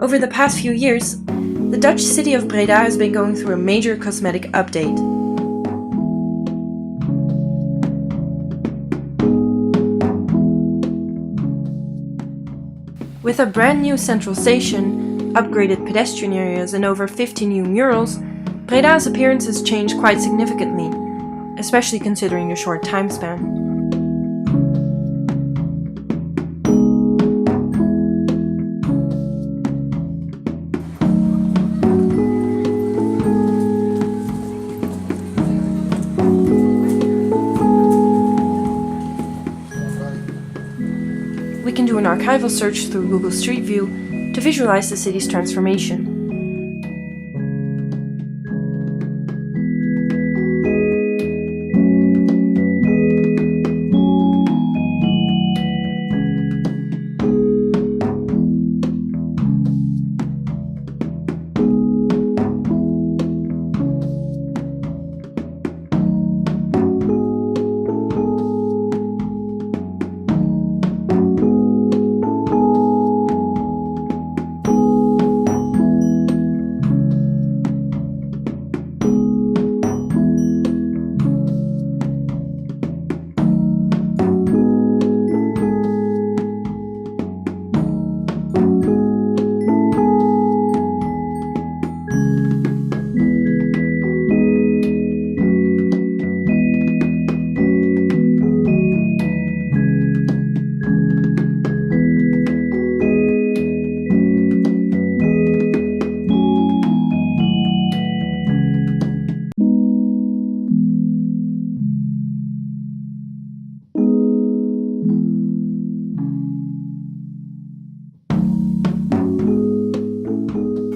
Over the past few years, the Dutch city of Breda has been going through a major cosmetic update. With a brand new central station, upgraded pedestrian areas and over 50 new murals, Breda's appearance has changed quite significantly, especially considering the short time span. We can do an archival search through Google Street View to visualize the city's transformation.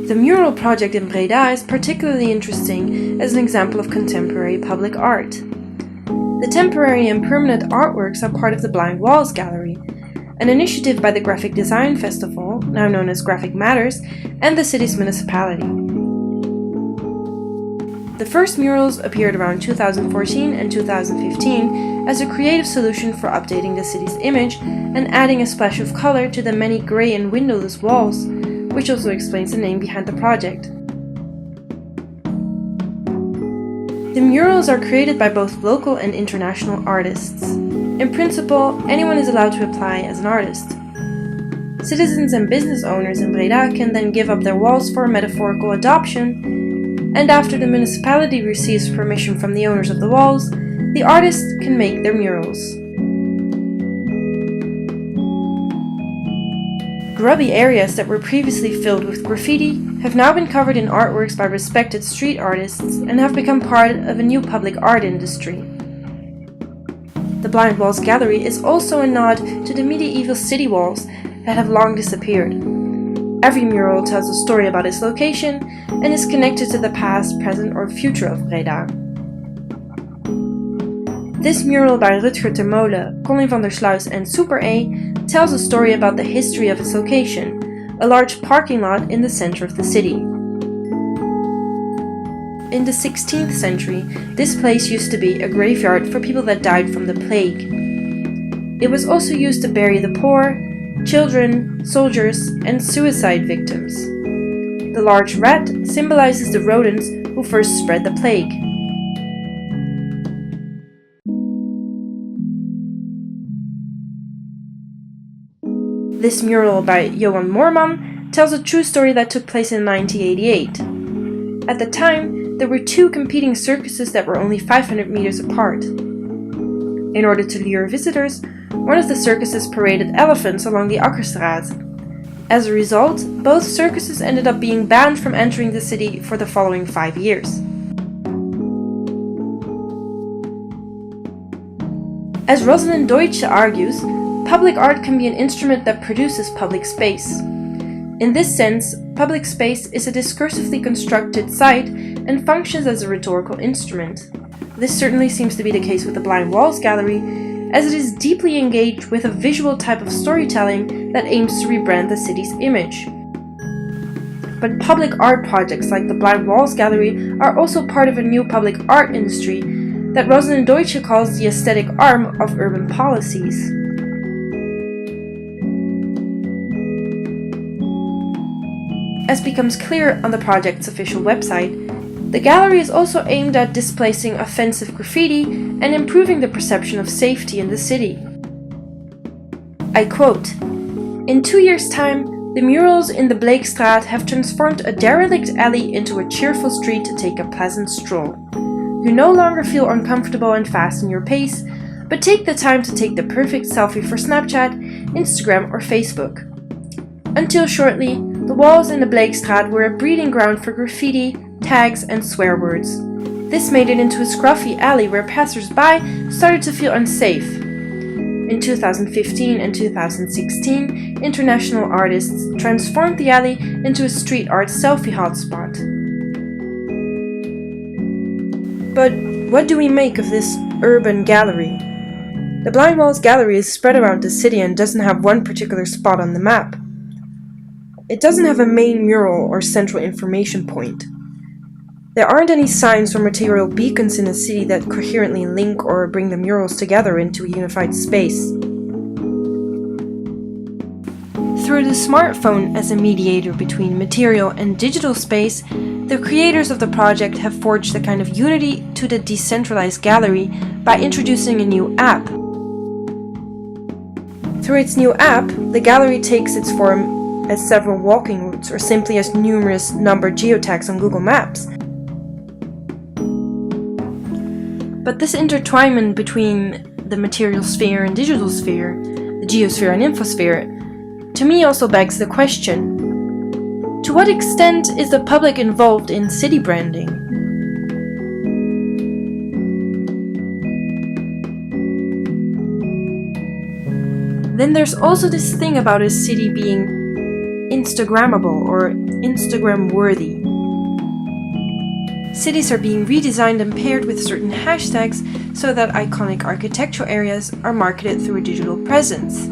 The mural project in Breda is particularly interesting as an example of contemporary public art. The temporary and permanent artworks are part of the Blind Walls Gallery, an initiative by the Graphic Design Festival, now known as Graphic Matters, and the city's municipality. The first murals appeared around 2014 and 2015 as a creative solution for updating the city's image and adding a splash of color to the many grey and windowless walls, which also explains the name behind the project. The murals are created by both local and international artists. In principle, anyone is allowed to apply as an artist. Citizens and business owners in Breda can then give up their walls for a metaphorical adoption, and after the municipality receives permission from the owners of the walls, the artists can make their murals. Grubby areas that were previously filled with graffiti have now been covered in artworks by respected street artists and have become part of a new public art industry. The Blind Walls Gallery is also a nod to the medieval city walls that have long disappeared. Every mural tells a story about its location and is connected to the past, present or future of Breda. This mural by Rutger ter Molen, Colin van der Sluis and Super A tells a story about the history of its location, a large parking lot in the center of the city. In the 16th century, this place used to be a graveyard for people that died from the plague. It was also used to bury the poor, children, soldiers, and suicide victims. The large rat symbolizes the rodents who first spread the plague. This mural by Johan Moorman tells a true story that took place in 1988. At the time, there were two competing circuses that were only 500 meters apart. In order to lure visitors, one of the circuses paraded elephants along the Akkerstraat. As a result, both circuses ended up being banned from entering the city for the following 5 years. As Rosalind Deutsche argues, public art can be an instrument that produces public space. In this sense, public space is a discursively constructed site and functions as a rhetorical instrument. This certainly seems to be the case with the Blind Walls Gallery, as it is deeply engaged with a visual type of storytelling that aims to rebrand the city's image. But public art projects like the Blind Walls Gallery are also part of a new public art industry that Rosalind Deutsche calls the aesthetic arm of urban policies. as becomes clear on the project's official website, the gallery is also aimed at displacing offensive graffiti and improving the perception of safety in the city. I quote, "In 2 years' time, the murals in the Blakestraat have transformed a derelict alley into a cheerful street to take a pleasant stroll. You no longer feel uncomfortable and fast in your pace, but take the time to take the perfect selfie for Snapchat, Instagram or Facebook. Until shortly, the walls in the Blakestraat were a breeding ground for graffiti, tags and swear words. This made it into a scruffy alley where passers-by started to feel unsafe. In 2015 and 2016, international artists transformed the alley into a street art selfie hotspot." But what do we make of this urban gallery? The Blind Walls Gallery is spread around the city and doesn't have one particular spot on the map. It doesn't have a main mural or central information point. There aren't any signs or material beacons in the city that coherently link or bring the murals together into a unified space. Through the smartphone as a mediator between material and digital space, the creators of the project have forged a kind of unity to the decentralized gallery by introducing a new app. Through its new app, the gallery takes its form as several walking routes or simply as numerous numbered geotags on Google Maps. But this intertwinement between the material sphere and digital sphere, the geosphere and infosphere, to me also begs the question: to what extent is the public involved in city branding? Then there's also this thing about a city being Instagrammable or Instagram-worthy. Cities are being redesigned and paired with certain hashtags so that iconic architectural areas are marketed through a digital presence.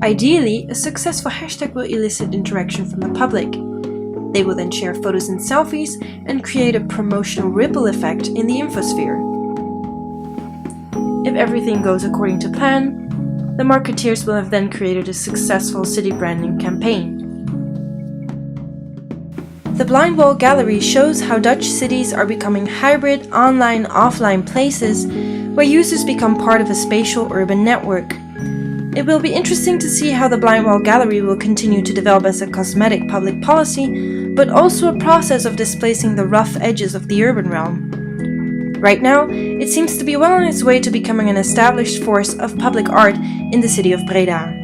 Ideally, a successful hashtag will elicit interaction from the public. They will then share photos and selfies and create a promotional ripple effect in the infosphere. If everything goes according to plan, the marketeers will have then created a successful city branding campaign. The Blind Wall Gallery shows how Dutch cities are becoming hybrid online-offline places where users become part of a spatial urban network. It will be interesting to see how the Blind Wall Gallery will continue to develop as a cosmetic public policy, but also a process of displacing the rough edges of the urban realm. Right now, it seems to be well on its way to becoming an established force of public art in the city of Breda.